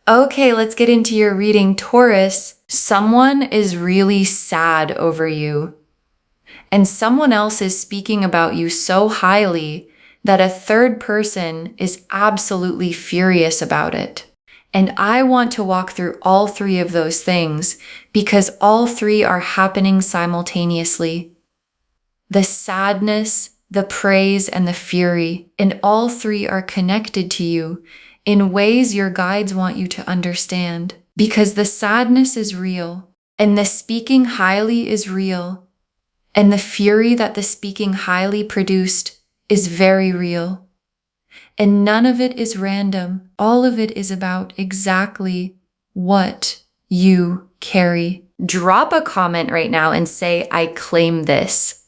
Okay, let's get into your reading, Taurus. Someone is really sad over you, and someone else is speaking about you so highly that a third person is absolutely furious about it. And I want to walk through all three of those things because all three are happening simultaneously. The sadness, the praise, and the fury, and all three are connected to you in ways your guides want you to understand, because the sadness is real, and the speaking highly is real, and the fury that the speaking highly produced is very real. And none of it is random. All of it is about exactly what you carry. Drop a comment right now and say, I claim this.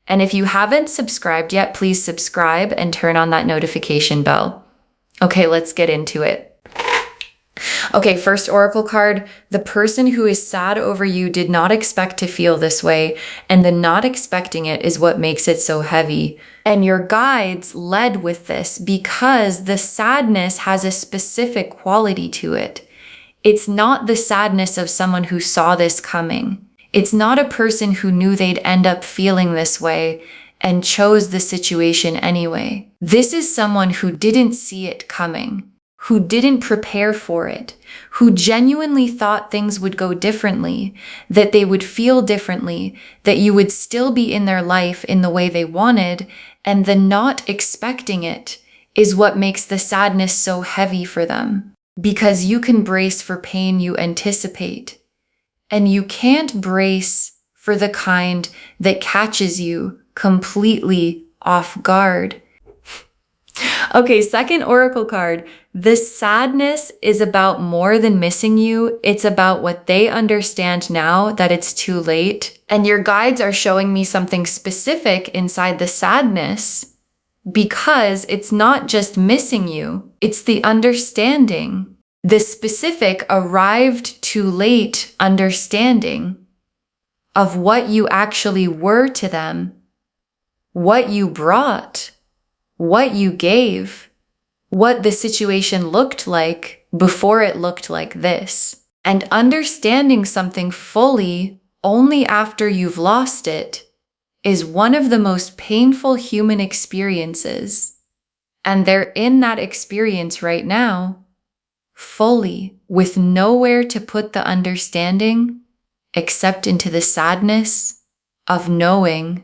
And if you haven't subscribed yet, please subscribe and turn on that notification bell. Okay, let's get into it. Okay, first oracle card. The person who is sad over you did not expect to feel this way, and the not expecting it is what makes it so heavy. And your guides led with this because the sadness has a specific quality to it. It's not the sadness of someone who saw this coming. It's not a person who knew they'd end up feeling this way and chose the situation anyway. This is someone who didn't see it coming, who didn't prepare for it, who genuinely thought things would go differently, that they would feel differently, that you would still be in their life in the way they wanted, and the not expecting it is what makes the sadness so heavy for them. Because you can brace for pain you anticipate, and you can't brace for the kind that catches you completely off guard. Okay, second oracle card. The sadness is about more than missing you. It's about what they understand now that it's too late. And your guides are showing me something specific inside the sadness because it's not just missing you. It's the understanding. The specific arrived too late understanding of what you actually were to them, what you brought, what you gave, what the situation looked like before it looked like this. And understanding something fully only after you've lost it is one of the most painful human experiences. And they're in that experience right now, fully, with nowhere to put the understanding except into the sadness of knowing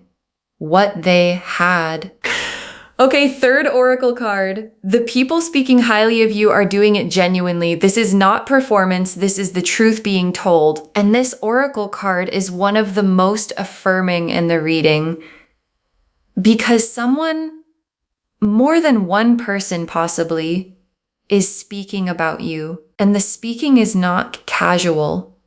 what they had. Okay, third oracle card. The people speaking highly of you are doing it genuinely. This is not performance. This is the truth being told. And this oracle card is one of the most affirming in the reading because someone, more than one person possibly, is speaking about you. And the speaking is not casual.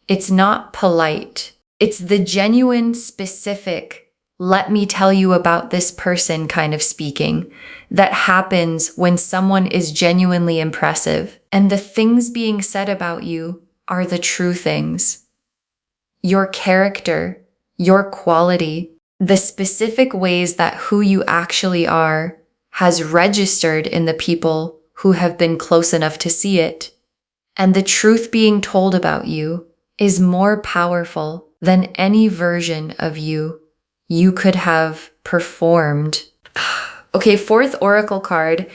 It's not polite. It's the genuine, specific, let me tell you about this person kind of speaking that happens when someone is genuinely impressive. And the things being said about you are the true things. Your character, your quality, the specific ways that who you actually are has registered in the people who have been close enough to see it. And the truth being told about you is more powerful than any version of you could have performed. Okay, fourth oracle card.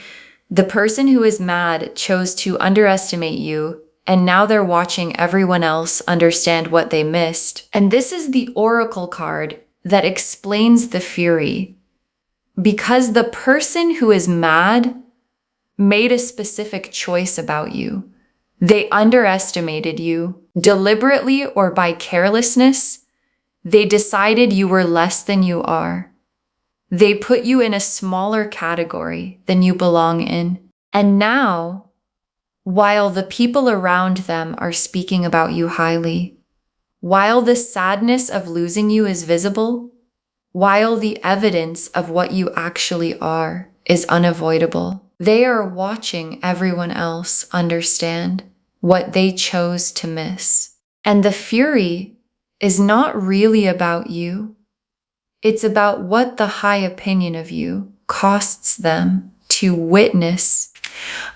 The person who is mad chose to underestimate you, and now they're watching everyone else understand what they missed. And this is the oracle card that explains the fury. Because the person who is mad made a specific choice about you. They underestimated you, deliberately or by carelessness. They decided you were less than you are. They put you in a smaller category than you belong in. And now, while the people around them are speaking about you highly, while the sadness of losing you is visible, while the evidence of what you actually are is unavoidable, they are watching everyone else understand what they chose to miss. And the fury is not really about you. It's about what the high opinion of you costs them to witness.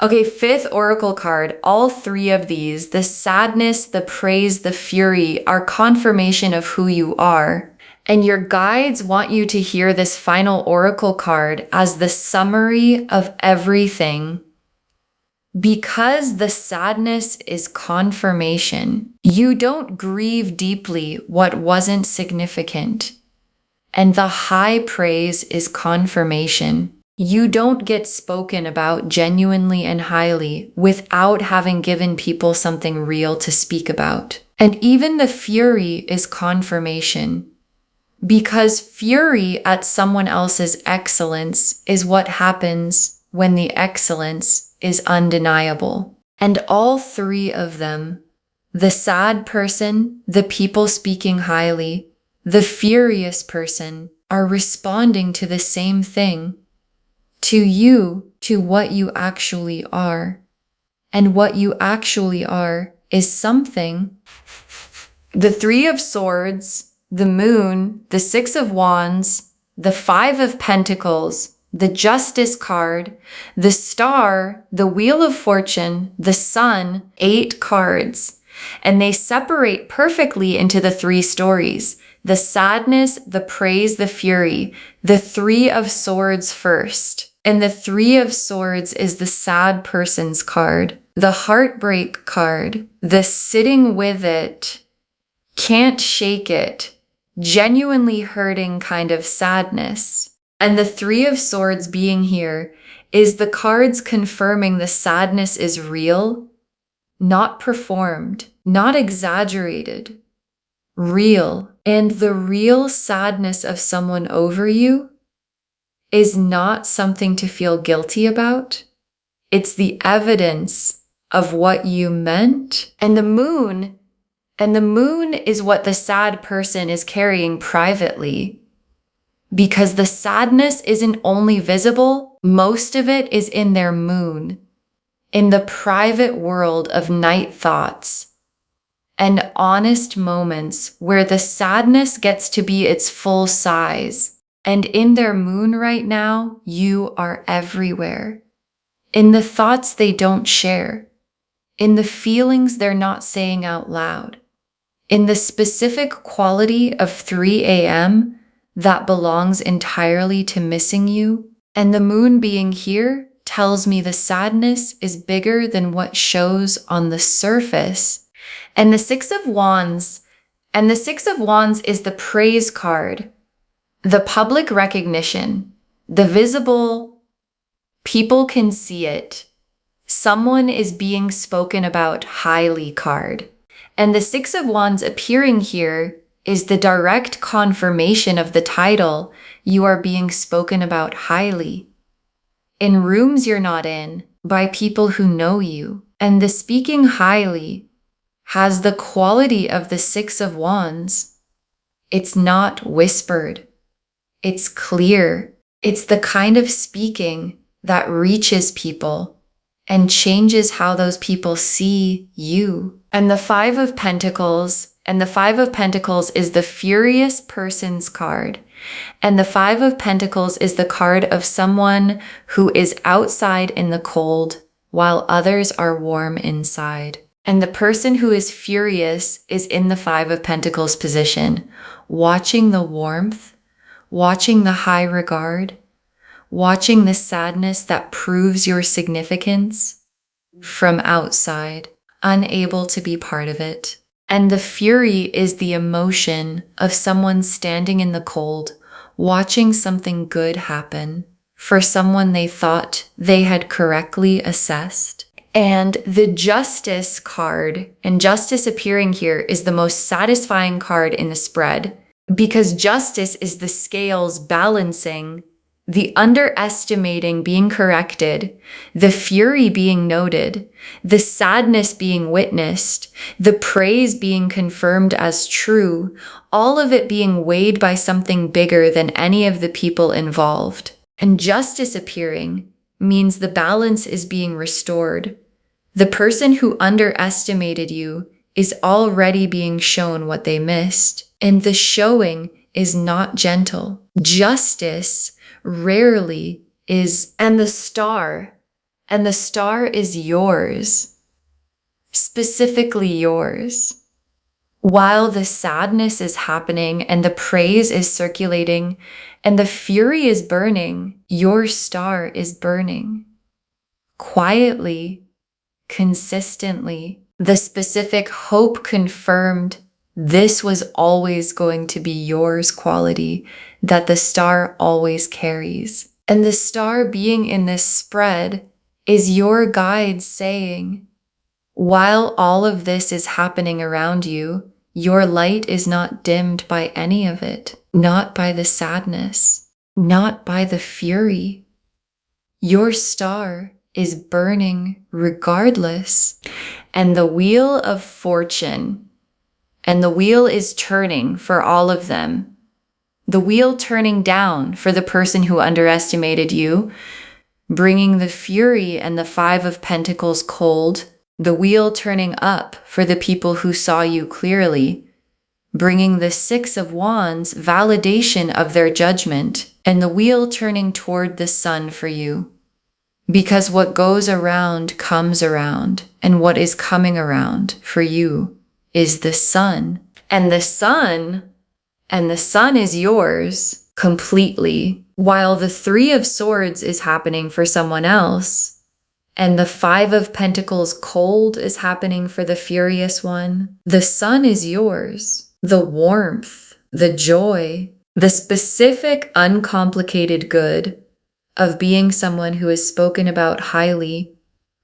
Okay, fifth oracle card. All three of these, the sadness, the praise, the fury, are confirmation of who you are. And your guides want you to hear this final oracle card as the summary of everything. Because the sadness is confirmation, you don't grieve deeply what wasn't significant. And the high praise is confirmation. You don't get spoken about genuinely and highly without having given people something real to speak about. And even the fury is confirmation. Because fury at someone else's excellence is what happens when the excellence is undeniable. And all three of them, the sad person, the people speaking highly, the furious person, are responding to the same thing. To you, to what you actually are. And what you actually are is something. The Three of Swords, the Moon, the Six of Wands, the Five of Pentacles, the Justice card, the Star, the Wheel of Fortune, the Sun, 8 cards. And they separate perfectly into the three stories. The sadness, the praise, the fury. The Three of Swords first. And the Three of Swords is the sad person's card. The heartbreak card. The sitting with it. Can't shake it. Genuinely hurting kind of sadness. And the Three of Swords being here is the cards confirming the sadness is real, not performed, not exaggerated, real. And the real sadness of someone over you is not something to feel guilty about. It's the evidence of what you meant. And the moon is what the sad person is carrying privately. Because the sadness isn't only visible, most of it is in their moon, in the private world of night thoughts and honest moments where the sadness gets to be its full size. And in their moon right now, you are everywhere. In the thoughts they don't share, in the feelings they're not saying out loud, in the specific quality of 3 a.m. that belongs entirely to missing you. And the moon being here tells me the sadness is bigger than what shows on the surface. And the Six of Wands is the praise card, the public recognition, the visible, people can see it. Someone is being spoken about highly card. And the Six of Wands appearing here is the direct confirmation of the title. You are being spoken about highly. In rooms you're not in, by people who know you. And the speaking highly has the quality of the Six of Wands. It's not whispered. It's clear. It's the kind of speaking that reaches people and changes how those people see you. And the Five of Pentacles is the furious person's card. And the Five of Pentacles is the card of someone who is outside in the cold while others are warm inside. And the person who is furious is in the Five of Pentacles position, watching the warmth, watching the high regard, watching the sadness that proves your significance from outside, unable to be part of it. And the fury is the emotion of someone standing in the cold, watching something good happen for someone they thought they had correctly assessed. And the Justice card, and Justice appearing here, is the most satisfying card in the spread, because Justice is the scales balancing, the underestimating being corrected, the fury being noted, the sadness being witnessed, the praise being confirmed as true, all of it being weighed by something bigger than any of the people involved. And Justice appearing means the balance is being restored. The person who underestimated you is already being shown what they missed, and the showing is not gentle. Justice rarely is, and the Star and the star is yours, specifically yours. While the sadness is happening and the praise is circulating and the fury is burning, your star is burning. Quietly, consistently, the specific hope confirmed this was always going to be yours quality that the star always carries. And the star being in this spread is your guide saying, while all of this is happening around you, your light is not dimmed by any of it, not by the sadness, not by the fury. Your star is burning regardless. And the wheel of fortune, and the wheel is turning for all of them. The wheel turning down for the person who underestimated you, bringing the fury and the 5 of Pentacles cold. The wheel turning up for the people who saw you clearly, bringing the 6 of Wands validation of their judgment, and the wheel turning toward the sun for you. Because what goes around comes around, and what is coming around for you is the sun. And the sun is yours completely, while the 3 of Swords is happening for someone else, and the 5 of Pentacles cold is happening for the furious one. The sun is yours. The warmth, the joy, the specific uncomplicated good of being someone who is spoken about highly,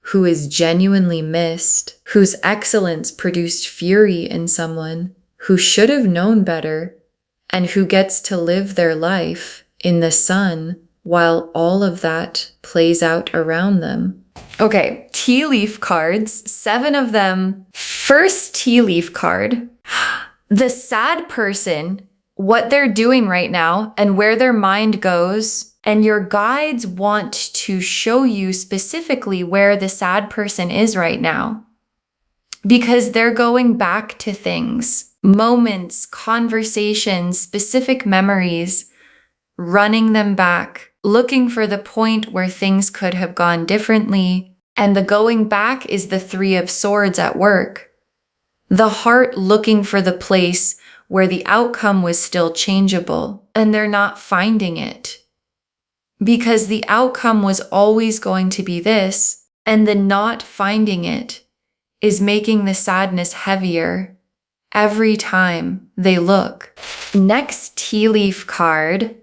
who is genuinely missed, whose excellence produced fury in someone who should have known better, and who gets to live their life in the sun while all of that plays out around them. Okay, tea leaf cards, 7 of them. First tea leaf card, the sad person, what they're doing right now and where their mind goes. And your guides want to show you specifically where the sad person is right now, because they're going back to things, moments, conversations, specific memories, running them back, looking for the point where things could have gone differently. And the going back is the 3 of Swords at work. The heart looking for the place where the outcome was still changeable, and they're not finding it. Because the outcome was always going to be this, and the not finding it is making the sadness heavier every time they look. Next tea leaf card,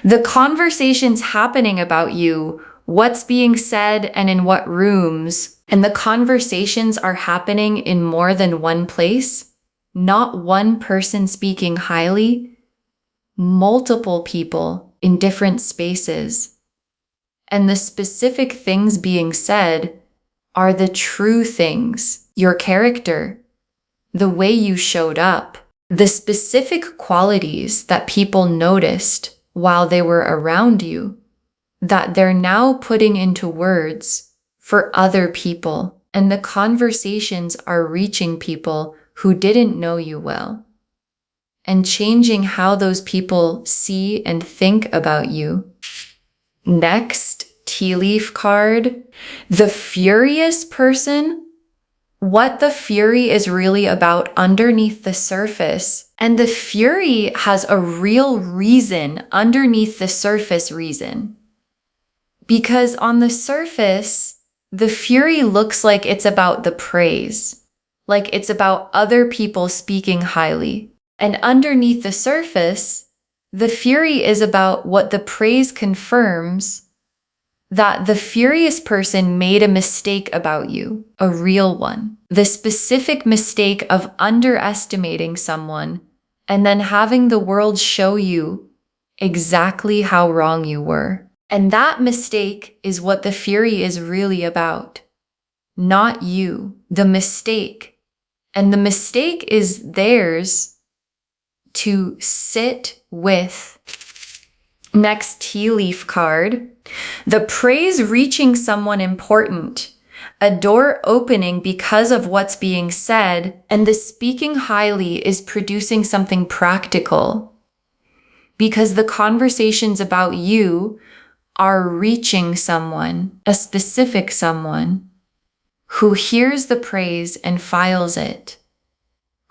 the conversations happening about you, what's being said and in what rooms, and the conversations are happening in more than one place, not one person speaking highly, multiple people in different spaces. And the specific things being said are the true things, your character, the way you showed up, the specific qualities that people noticed while they were around you, that they're now putting into words for other people. And the conversations are reaching people who didn't know you well, and changing how those people see and think about you. Next tea leaf card, the furious person, what the fury is really about underneath the surface. And the fury has a real reason underneath the surface reason. Because on the surface, the fury looks like it's about the praise, like it's about other people speaking highly. And underneath the surface, the fury is about what the praise confirms, that the furious person made a mistake about you, a real one. The specific mistake of underestimating someone and then having the world show you exactly how wrong you were. And that mistake is what the fury is really about, not you, the mistake. And the mistake is theirs to sit with. Next tea leaf card, the praise reaching someone important, a door opening because of what's being said, and the speaking highly is producing something practical. Because the conversations about you are reaching someone, a specific someone, who hears the praise and files it,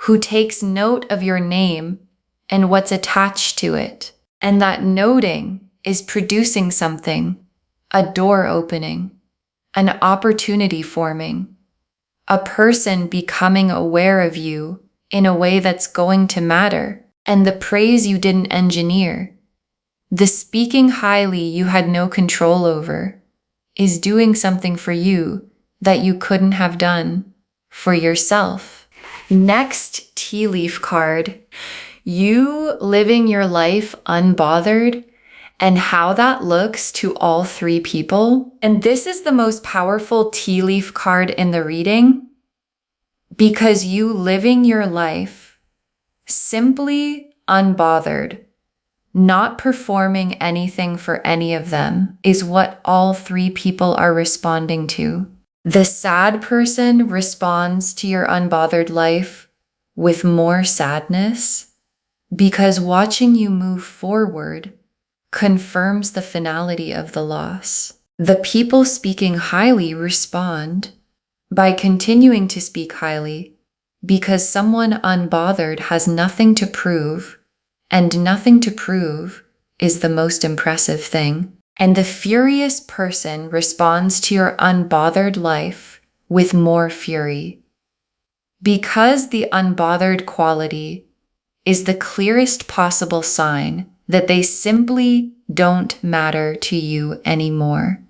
who takes note of your name and what's attached to it. And that noting is producing something, a door opening, an opportunity forming, a person becoming aware of you in a way that's going to matter. And the praise you didn't engineer, the speaking highly you had no control over, is doing something for you that you couldn't have done for yourself. Next tea leaf card, you living your life unbothered and how that looks to all three people. And this is the most powerful tea leaf card in the reading because you living your life simply unbothered, not performing anything for any of them is what all three people are responding to. The sad person responds to your unbothered life with more sadness because watching you move forward confirms the finality of the loss. The people speaking highly respond by continuing to speak highly because someone unbothered has nothing to prove, and nothing to prove is the most impressive thing. And the furious person responds to your unbothered life with more fury because the unbothered quality is the clearest possible sign that they simply don't matter to you anymore.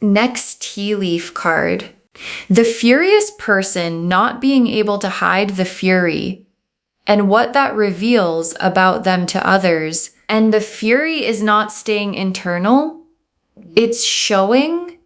Next tea leaf card. The furious person not being able to hide the fury and what that reveals about them to others. And the fury is not staying internal. It's showing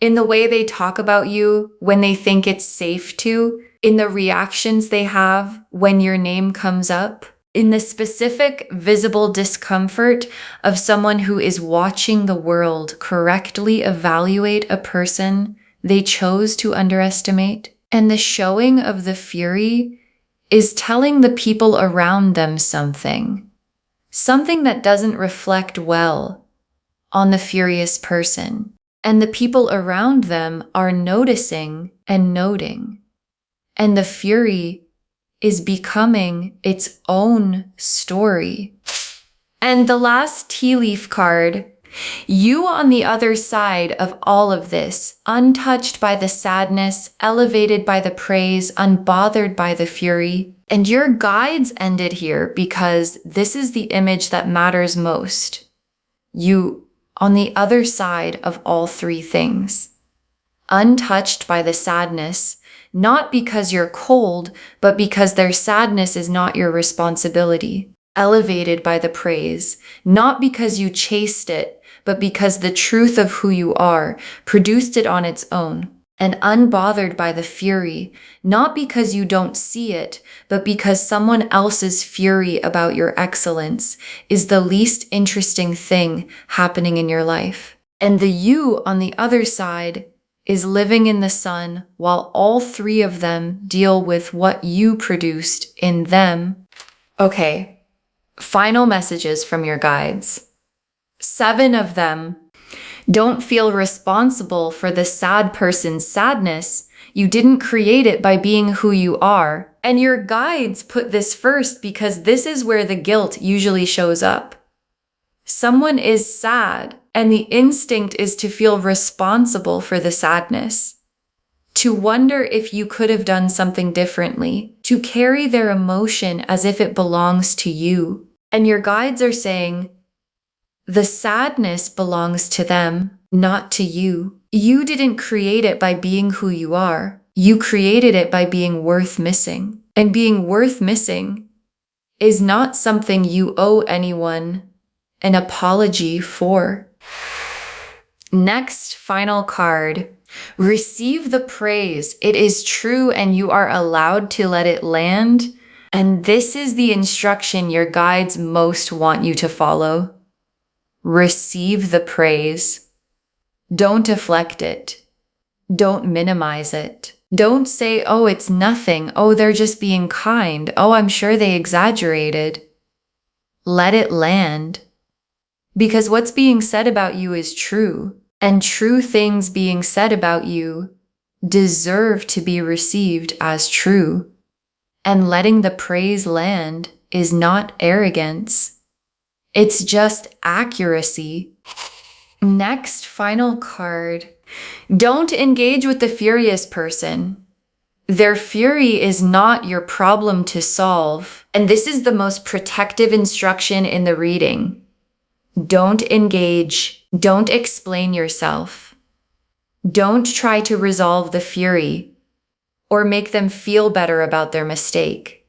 in the way they talk about you when they think it's safe to, in the reactions they have when your name comes up, in the specific visible discomfort of someone who is watching the world correctly evaluate a person they chose to underestimate. And the showing of the fury is telling the people around them something that doesn't reflect well on the furious person. And the people around them are noticing and noting. And the fury is becoming its own story. And the last tea leaf card, you on the other side of all of this, untouched by the sadness, elevated by the praise, unbothered by the fury. And your guides ended here because this is the image that matters most. You on the other side of all three things, untouched by the sadness, not because you're cold, but because their sadness is not your responsibility. Elevated by the praise, not because you chased it, but because the truth of who you are produced it on its own. And unbothered by the fury, not because you don't see it, but because someone else's fury about your excellence is the least interesting thing happening in your life. And the you on the other side is living in the sun while all three of them deal with what you produced in them. Okay, final messages from your guides. 7 of them. Don't feel responsible for the sad person's sadness. You didn't create it by being who you are. And your guides put this first because this is where the guilt usually shows up. Someone is sad, and the instinct is to feel responsible for the sadness, to wonder if you could have done something differently, to carry their emotion as if it belongs to you. And your guides are saying, the sadness belongs to them, not to you. You didn't create it by being who you are. You created it by being worth missing. And being worth missing is not something you owe anyone an apology for. Next, final card. Receive the praise. It is true and you are allowed to let it land. And this is the instruction your guides most want you to follow. Receive the praise. Don't deflect it. Don't minimize it. Don't say, oh, it's nothing. Oh, they're just being kind. Oh, I'm sure they exaggerated. Let it land. because what's being said about you is true, and true things being said about you deserve to be received as true. And letting the praise land is not arrogance. It's just accuracy. Next, final card. Don't engage with the furious person. Their fury is not your problem to solve. And this is the most protective instruction in the reading. Don't engage. Don't explain yourself. Don't try to resolve the fury or make them feel better about their mistake.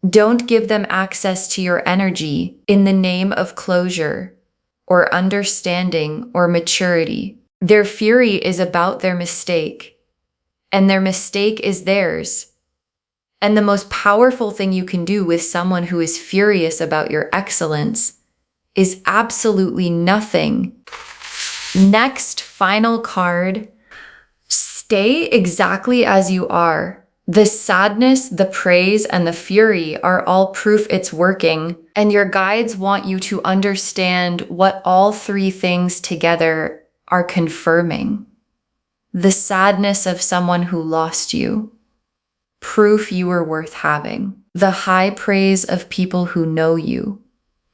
Don't give them access to your energy in the name of closure or understanding or maturity. Their fury is about their mistake, and their mistake is theirs. And the most powerful thing you can do with someone who is furious about your excellence is absolutely nothing. Next, final card. Stay exactly as you are. The sadness, the praise, and the fury are all proof it's working, and your guides want you to understand what all three things together are confirming. The sadness of someone who lost you, proof you were worth having. The high praise of people who know you,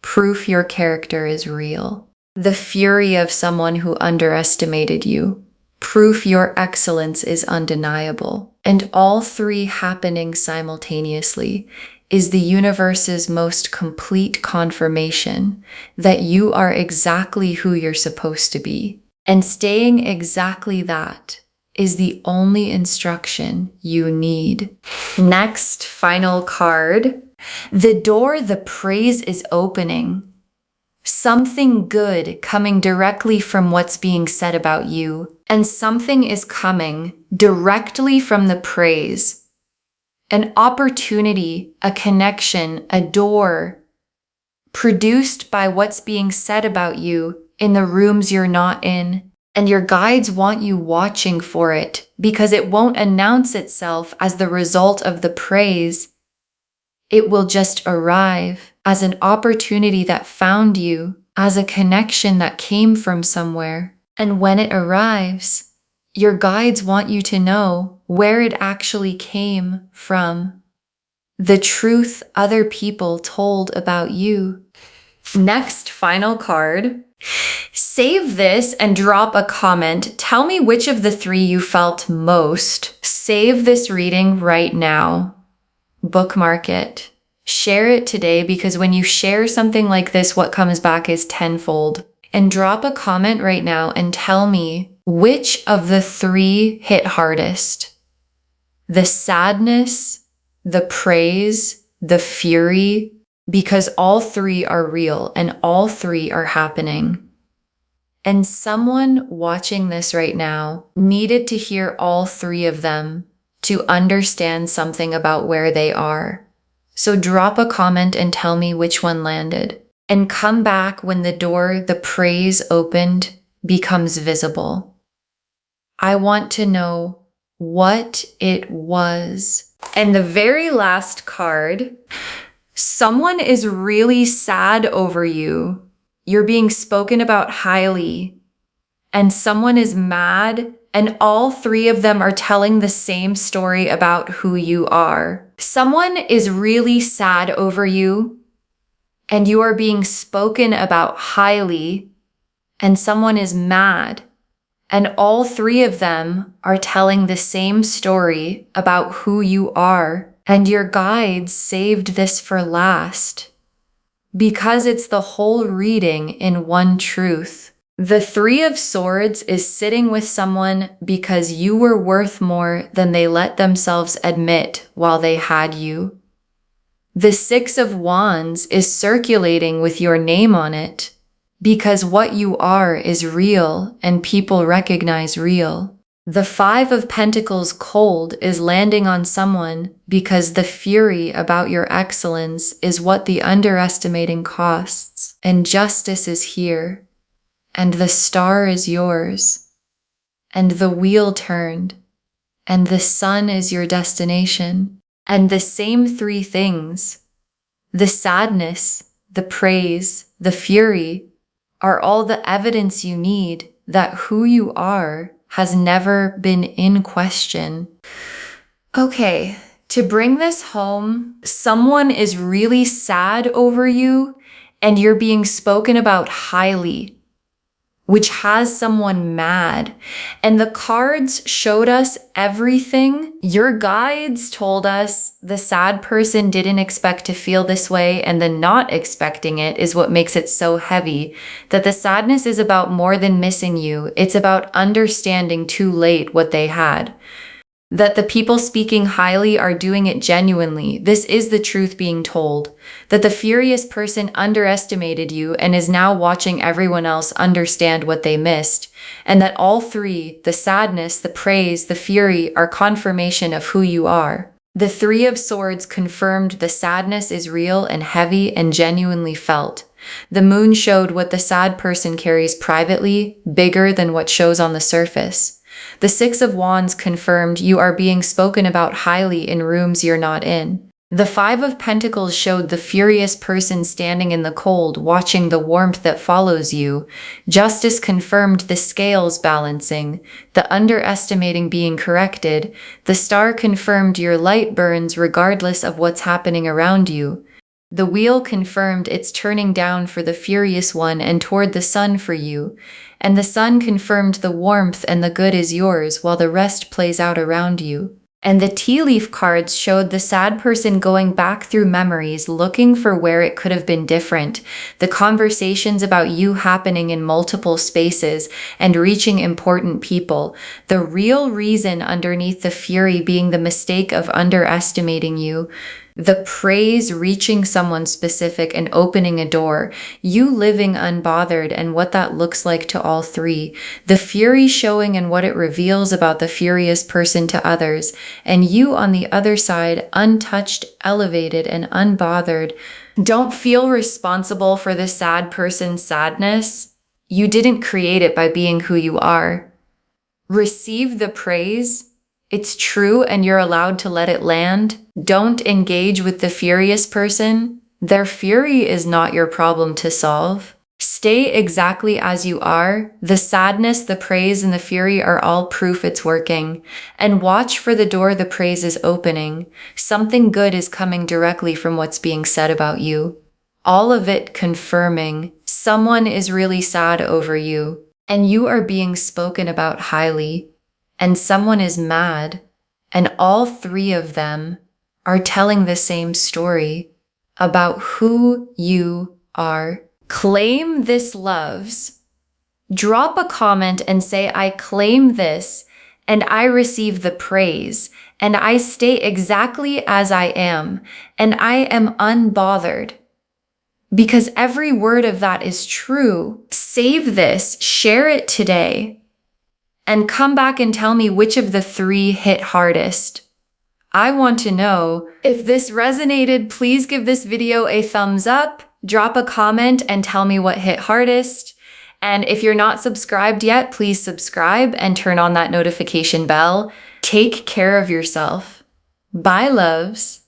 proof your character is real. The fury of someone who underestimated you, proof your excellence is undeniable. And all three happening simultaneously is the universe's most complete confirmation that you are exactly who you're supposed to be. And staying exactly that is the only instruction you need. Next, final card. The door, the praise is opening. Something good coming directly from what's being said about you, and something is coming directly from the praise. An opportunity, a connection, a door produced by what's being said about you in the rooms you're not in. And your guides want you watching for it because it won't announce itself as the result of the praise. It will just arrive as an opportunity that found you, as a connection that came from somewhere. And when it arrives, your guides want you to know where it actually came from. The truth other people told about you. Next, final card. Save this and drop a comment. Tell me which of the three you felt most. Save this reading right now. Bookmark it. Share it today, because when you share something like this, what comes back is tenfold. And drop a comment right now and tell me which of the three hit hardest. The sadness, the praise, the fury, because all three are real and all three are happening. And someone watching this right now needed to hear all three of them to understand something about where they are. So drop a comment and tell me which one landed. And come back when the door, the praise opened, becomes visible. I want to know what it was. And the very last card, someone is really sad over you. You're being spoken about highly, and someone is mad, and all three of them are telling the same story about who you are. Someone is really sad over you, and you are being spoken about highly, and someone is mad, and all three of them are telling the same story about who you are, and your guides saved this for last. Because it's the whole reading in one truth. The Three of Swords is sitting with someone because you were worth more than they let themselves admit while they had you. The Six of Wands is circulating with your name on it because what you are is real and people recognize real. The Five of Pentacles cold is landing on someone because the fury about your excellence is what the underestimating costs, and justice is here, and the star is yours, and the wheel turned, and the sun is your destination, and the same three things, the sadness, the praise, the fury, are all the evidence you need that who you are has never been in question. Okay, to bring this home, someone is really sad over you and you're being spoken about highly, which has someone mad. And the cards showed us everything. Your guides told us the sad person didn't expect to feel this way, and the not expecting it is what makes it so heavy. That the sadness is about more than missing you. It's about understanding too late what they had. That the people speaking highly are doing it genuinely. This is the truth being told. That the furious person underestimated you and is now watching everyone else understand what they missed. And that all three, the sadness, the praise, the fury, are confirmation of who you are. The Three of Swords confirmed the sadness is real and heavy and genuinely felt. The moon showed what the sad person carries privately, bigger than what shows on the surface. The Six of Wands confirmed you are being spoken about highly in rooms you're not in. The Five of Pentacles showed the furious person standing in the cold, watching the warmth that follows you. Justice confirmed the scales balancing, the underestimating being corrected. The Star confirmed your light burns regardless of what's happening around you. The Wheel confirmed it's turning down for the furious one and toward the sun for you. And the Sun confirmed the warmth and the good is yours while the rest plays out around you. And the tea leaf cards showed the sad person going back through memories, looking for where it could have been different. The conversations about you happening in multiple spaces and reaching important people. The real reason underneath the fury being the mistake of underestimating you. The praise reaching someone specific and opening a door, you living unbothered and what that looks like to all three, the fury showing and what it reveals about the furious person to others, and you on the other side, untouched, elevated, and unbothered. Don't feel responsible for the sad person's sadness. You didn't create it by being who you are. Receive the praise. It's true and you're allowed to let it land. Don't engage with the furious person. Their fury is not your problem to solve. Stay exactly as you are. The sadness, the praise, and the fury are all proof it's working. And watch for the door the praise is opening. Something good is coming directly from what's being said about you. All of it confirming someone is really sad over you, and you are being spoken about highly. And someone is mad, and all three of them are telling the same story about who you are. Claim this, loves. Drop a comment and say, I claim this, and I receive the praise, and I stay exactly as I am, and I am unbothered. Because every word of that is true. Save this, share it today. And come back and tell me which of the three hit hardest. I want to know. If this resonated, please give this video a thumbs up, drop a comment, and tell me what hit hardest. And if you're not subscribed yet, please subscribe and turn on that notification bell. Take care of yourself. Bye, loves.